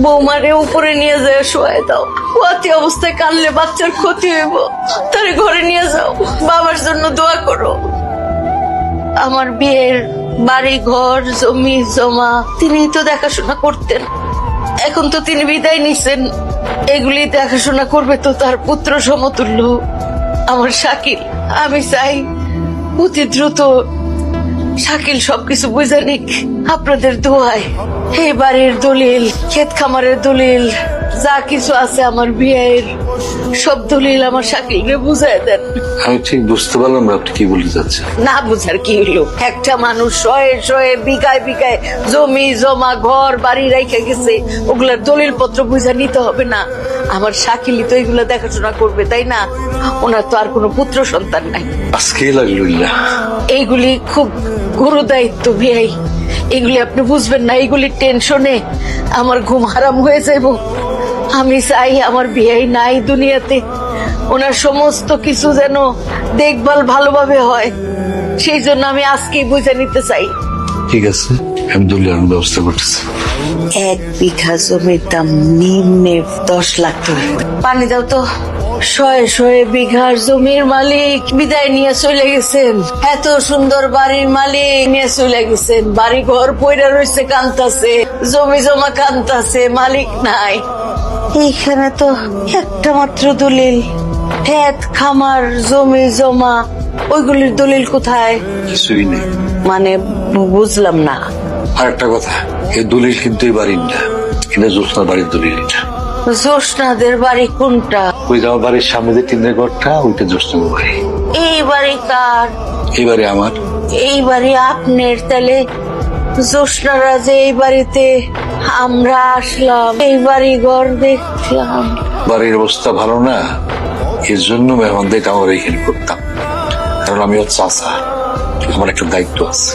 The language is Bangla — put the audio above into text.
বৌমারে উপরে নিয়ে যায় শোয়াই দাও। অতি অবস্থায় কানলে বাচ্চার ক্ষতি হইব, তারে ঘরে নিয়ে যাও, বাবার জন্য দোয়া করো। আমার বিয়ের বাড়ি ঘর জমি জমা তিনি তো দেখাশোনা করতেন, এখন তো তিনি বিদায় নিছেন, এগুলি দেখাশোনা করবে তো তার পুত্র সমতুল্য আমার শাকিল। আমি চাই অতি দ্রুত শাকিল সবকিছু বুঝে নিক আপনাদের দোয়ায়। এই বাড়ির দলিল, ক্ষেত খামারের দলিল, যা কিছু আছে আমার বিয়ের সব দলিল আমার শাকিলকে বুঝাই দেন। আমি ঠিক বুঝতে পারলাম না আপনি কি বলতে চাচ্ছেন। না বুঝার কি হইলো, একটা মানুষ শয়ে শয়ে বিঘায় বিঘায় জমি জমা ঘর বাড়ি রেখে গেছে, ওগুলার দলিল পত্র বুঝা নিতে হবে না? আমার শাকিলি তো এগুলো দেখাশোনা করবে, তাই না? ওনার তো আর কোনো পুত্র সন্তান নাই। আজকে লাগলো ইল্লা। এইগুলি খুব গুরু দায়িত্ব ভাই, এগুলি আপনি বুঝবেন না। এইগুলির টেনশনে আমার ঘুম হারাম হয়ে যাইব। আমি চাই আমার বিয়ে নাই দুনিয়াতে, ওনার সমস্ত কিছু যেন দেখভাল ভালোভাবে হয়, সেই জন্য আমি আজকেই বুঝে নিতে চাই। ঠিক আছে, আমি দলিলের ব্যবস্থা করতেছি। 1 বিঘা জমির দাম নিম্নে 10 লাখ টাকা। পানি দাও তো। শয়ে শয়ে বিঘার জমির মালিক বিদায় নিয়ে চলে গেছেন, এত সুন্দর বাড়ির মালিক নিয়ে চলে গেছেন, বাড়ি ঘর পয়রা রয়েছে কান্তাছে, জমি জমা কান্তাছে, মালিক নাই। এইখানে তো একটা মাত্র দলিল, ক্ষেত খামার জমি জমা, ওইগুলির দলিল কোথায়? কিছুই নেই। মানে বুঝলাম না। আর একটা কথা, এই দলিল কিন্তু এই বাড়ির না, এটা জ্যোৎস্নার বাড়ির দলিল। এটা জোসনাদের বাড়ি কোনটা? ওই যে আমার বাড়ির সামনে যে টিনের ঘরটা, ওইটা জ্যোৎস্নার বাড়ি। এই বাড়ি কার? এই বাড়ি আমার। এই বাড়ি আপনার? তাহলে জোসনারা যে এই বাড়িতে আমরা আসলাম, এই বাড়ি ঘর দেখলাম, বাড়ির অবস্থা ভালো না, এর জন্য মেহমানদের আমার এখানে করতাম, কারণ আমি ওর চাচা, আমার একটা দায়িত্ব আছে।